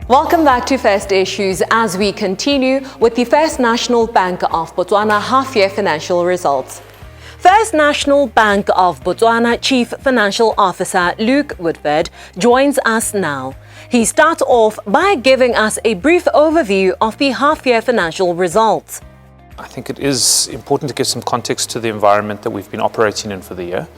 Welcome back to First Issues as we continue with the First National Bank of Botswana half-year financial results. First National Bank of Botswana Chief Financial Officer Luke Woodford joins us now. He starts off by giving us a brief overview of the half-year financial results. I think it is important to give some context to the environment that we've been operating in for the year.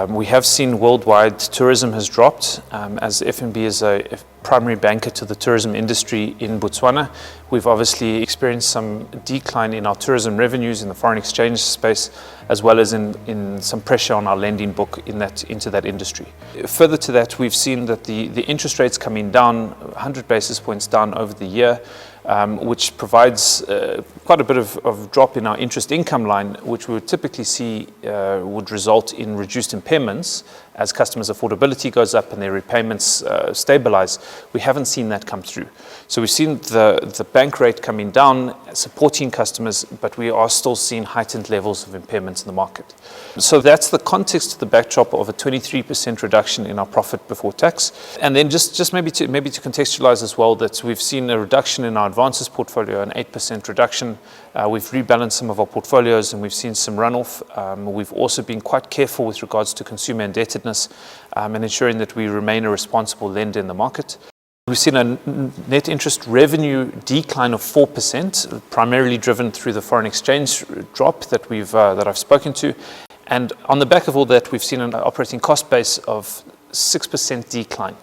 We have seen worldwide tourism has dropped. As Fnbb is a primary banker to the tourism industry in Botswana, we've obviously experienced some decline in our tourism revenues in the foreign exchange space, as well as in some pressure on our lending book into that industry. Further to that, we've seen that the interest rates coming down, 100 basis points down over the year, which provides quite a bit of drop in our interest income line, which we would typically see would result in reduced impairments as customers' affordability goes up and their repayments stabilize. We haven't seen that come through. So we've seen the bank rate coming down, supporting customers, but we are still seeing heightened levels of impairments in the market. So that's the context to the backdrop of a 23% reduction in our profit before tax. And then just maybe to contextualize as well, that we've seen a reduction in our advances portfolio, an 8% reduction. We've rebalanced some of our portfolios and we've seen some runoff. We've also been quite careful with regards to consumer indebtedness and ensuring that we remain a responsible lender in the market. We've seen a net interest revenue decline of 4%, primarily driven through the foreign exchange drop that I've spoken to. And on the back of all that, we've seen an operating cost base of 6% decline.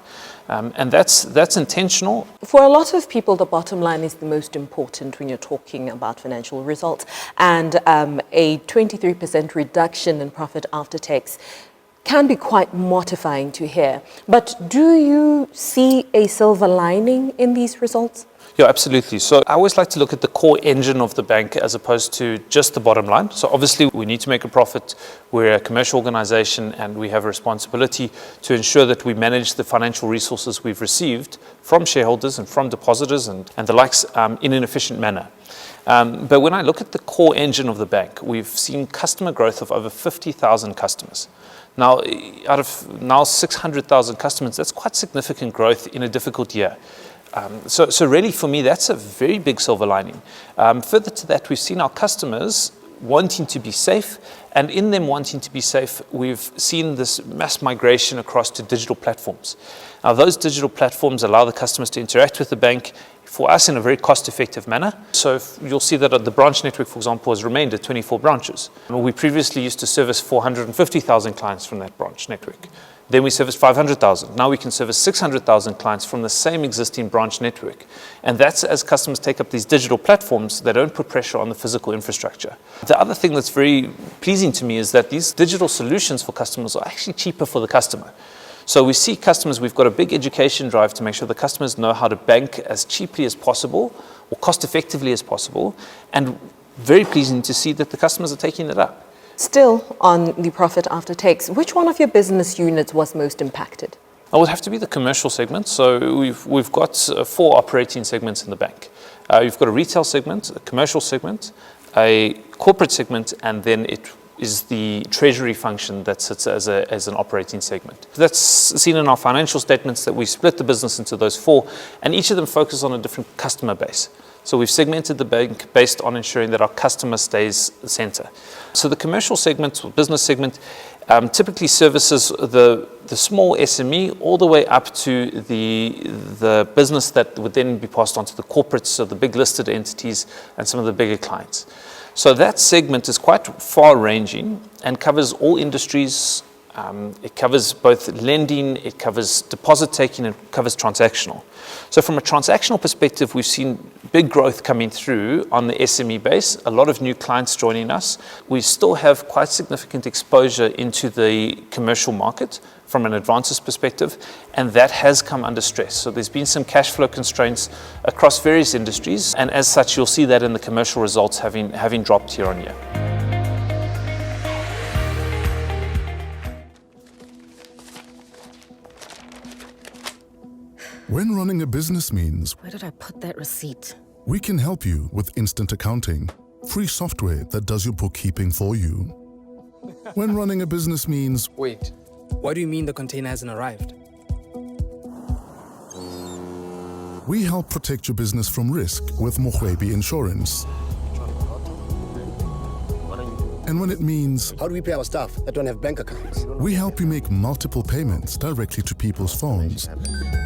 And that's intentional. For a lot of people, the bottom line is the most important when you're talking about financial results. And a 23% reduction in profit after tax can be quite mortifying to hear. But do you see a silver lining in these results? Yeah, absolutely. So I always like to look at the core engine of the bank as opposed to just the bottom line. So obviously we need to make a profit. We're a commercial organization and we have a responsibility to ensure that we manage the financial resources we've received from shareholders and from depositors and the likes in an efficient manner. But when I look at the core engine of the bank, we've seen customer growth of over 50,000 customers. Now, out of 600,000 customers, that's quite significant growth in a difficult year. So really for me, that's a very big silver lining. Further to that, we've seen our customers wanting to be safe, and in them wanting to be safe, we've seen this mass migration across to digital platforms. Now, those digital platforms allow the customers to interact with the bank for us in a very cost-effective manner. So you'll see that the branch network, for example, has remained at 24 branches. We previously used to service 450,000 clients from that branch network. Then we serviced 500,000. Now we can service 600,000 clients from the same existing branch network. And that's as customers take up these digital platforms, they don't put pressure on the physical infrastructure. The other thing that's very pleasing to me is that these digital solutions for customers are actually cheaper for the customer. So we see customers, we've got a big education drive to make sure the customers know how to bank as cheaply as possible or cost effectively as possible. And very pleasing to see that the customers are taking it up. Still on the profit after tax, which one of your business units was most impacted? It would have to be the commercial segment. So we've got 4 operating segments in the bank. You've got a retail segment, a commercial segment, a corporate segment, and then it is the treasury function that sits as an operating segment. That's seen in our financial statements that we split the business into those 4, and each of them focus on a different customer base. So we've segmented the bank based on ensuring that our customer stays the center. So the commercial segment, or business segment, typically services the small SME all the way up to the business that would then be passed on to the corporates, so the big listed entities and some of the bigger clients. So that segment is quite far-ranging and covers all industries. It covers both lending, it covers deposit taking, it covers transactional. So from a transactional perspective, we've seen big growth coming through on the SME base, a lot of new clients joining us. We still have quite significant exposure into the commercial market from an advances perspective, and that has come under stress. So there's been some cash flow constraints across various industries, and as such, you'll see that in the commercial results having dropped year on year. When running a business means, where did I put that receipt? We can help you with instant accounting, free software that does your bookkeeping for you. When running a business means, Wait, what do you mean the container hasn't arrived? We help protect your business from risk with Mohwebi Insurance. And when it means How do we pay our staff that don't have bank accounts? we help you make multiple payments directly to people's phones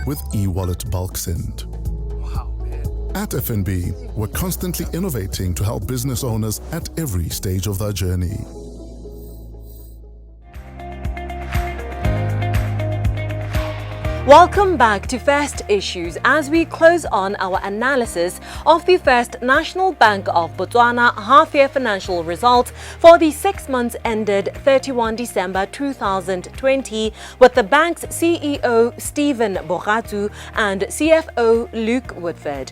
with e-wallet bulk send. At Fnbb, we're constantly innovating to help business owners at every stage of their journey. Welcome back to First Issues as we close on our analysis of the First National Bank of Botswana half-year financial results for the 6 months ended 31 December 2020 with the bank's CEO Stephen Bogatsu and CFO Luke Woodford.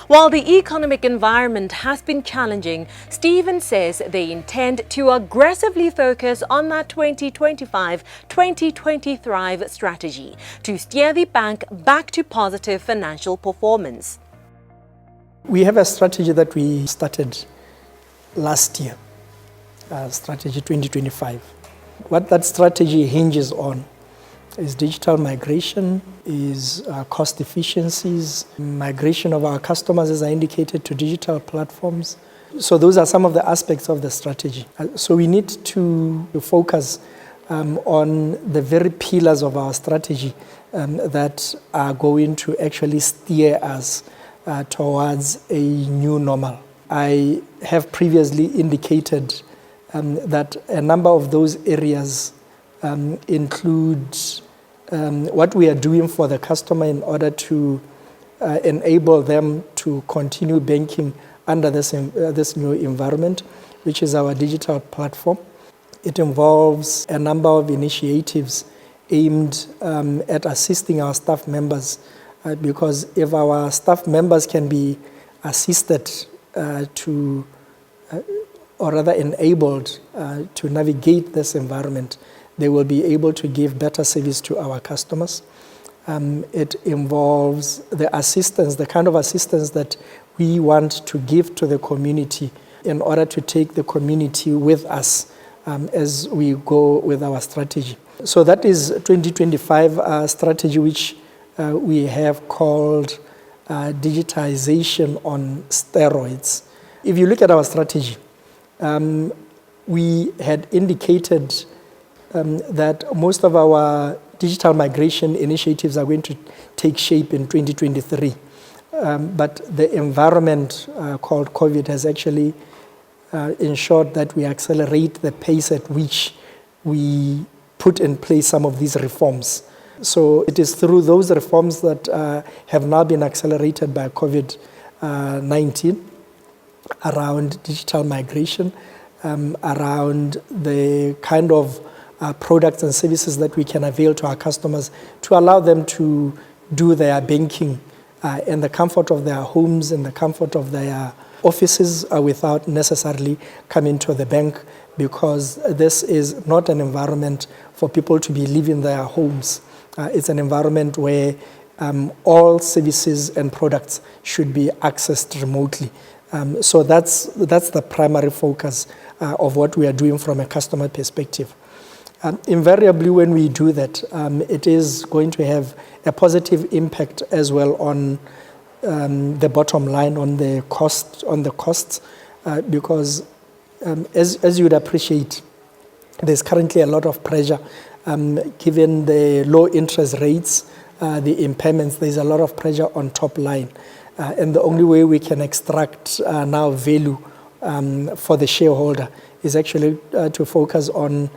While the economic environment has been challenging, Stephen says they intend to aggressively focus on that 2025-2020 Thrive strategy to steer the bank back to positive financial performance. We have a strategy that we started last year, Strategy 2025. What that strategy hinges on is digital migration, is cost efficiencies, migration of our customers, as I indicated, to digital platforms. So those are some of the aspects of the strategy. So we need to focus on the very pillars of our strategy that are going to actually steer us towards a new normal. I have previously indicated that a number of those areas include what we are doing for the customer in order to enable them to continue banking under this new environment, which is our digital platform. It involves a number of initiatives aimed at assisting our staff members, because if our staff members can be assisted or rather enabled to navigate this environment, they will be able to give better service to our customers. It involves the assistance, the kind of assistance that we want to give to the community in order to take the community with us as we go with our strategy. So that is 2025 strategy, which we have called digitization on steroids. If you look at our strategy, we had indicated that most of our digital migration initiatives are going to take shape in 2023. But the environment called COVID has actually ensured that we accelerate the pace at which we put in place some of these reforms. So it is through those reforms that have now been accelerated by COVID-19 around digital migration, around the kind of products and services that we can avail to our customers to allow them to do their banking in the comfort of their homes, in the comfort of their offices, without necessarily coming to the bank, because this is not an environment for people to be leaving their homes. It's an environment where all services and products should be accessed remotely. So that's the primary focus of what we are doing from a customer perspective. Invariably, when we do that, it is going to have a positive impact as well on the bottom line, on the costs, because as you would appreciate, there's currently a lot of pressure given the low interest rates, the impairments. There's a lot of pressure on top line, and the only way we can extract now value for the shareholder is actually to focus on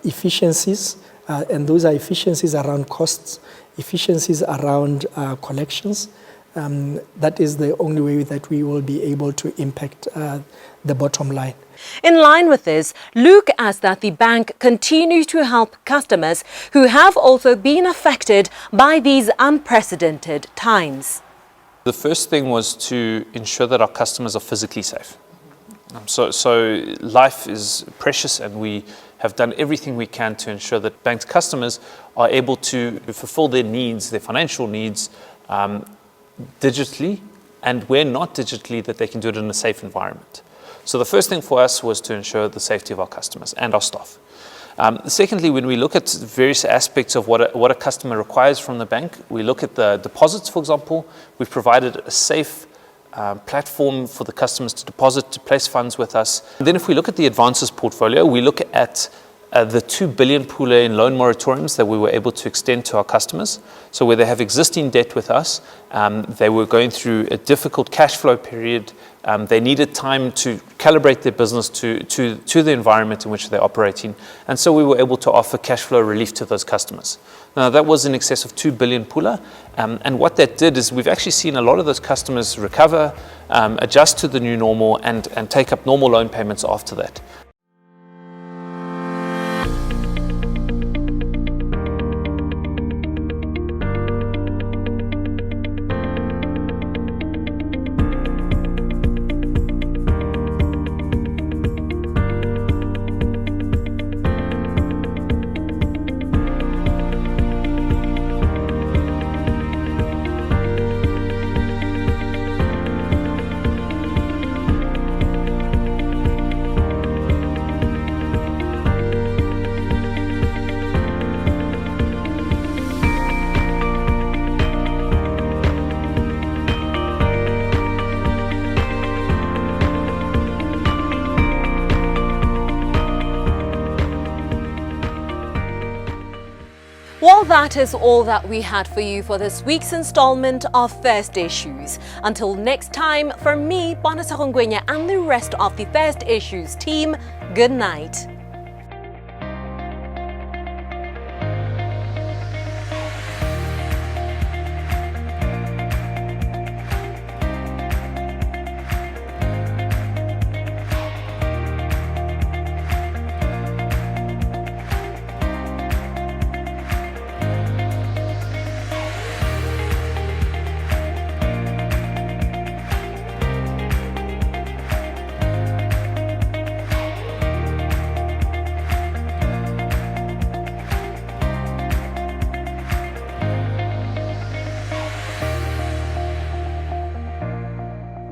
efficiencies, and those are efficiencies around costs, efficiencies around collections. That is the only way that we will be able to impact the bottom line. In line with this, Luke adds that the bank continues to help customers who have also been affected by these unprecedented times. The first thing was to ensure that our customers are physically safe. So life is precious, and we have done everything we can to ensure that banked customers are able to fulfill their needs, their financial needs, digitally, and where not digitally, that they can do it in a safe environment. So the first thing for us was to ensure the safety of our customers and our staff. Secondly, when we look at various aspects of what a customer requires from the bank, we look at the deposits, for example. We've provided a safe platform for the customers to deposit, to place funds with us. And then if we look at the advances portfolio, we look at the 2 billion pula in loan moratoriums that we were able to extend to our customers. So where they have existing debt with us, they were going through a difficult cash flow period. They needed time to calibrate their business to the environment in which they're operating. And so we were able to offer cash flow relief to those customers. Now, that was in excess of 2 billion pula. And what that did is we've actually seen a lot of those customers recover, adjust to the new normal, and take up normal loan payments after that. Well, that is all that we had for you for this week's installment of First Issues. Until next time, from me, Bonasa Hongwenya, and the rest of the First Issues team, good night.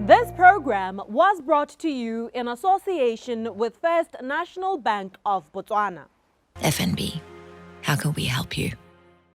This program was brought to you in association with First National Bank of Botswana. FNB, how can we help you?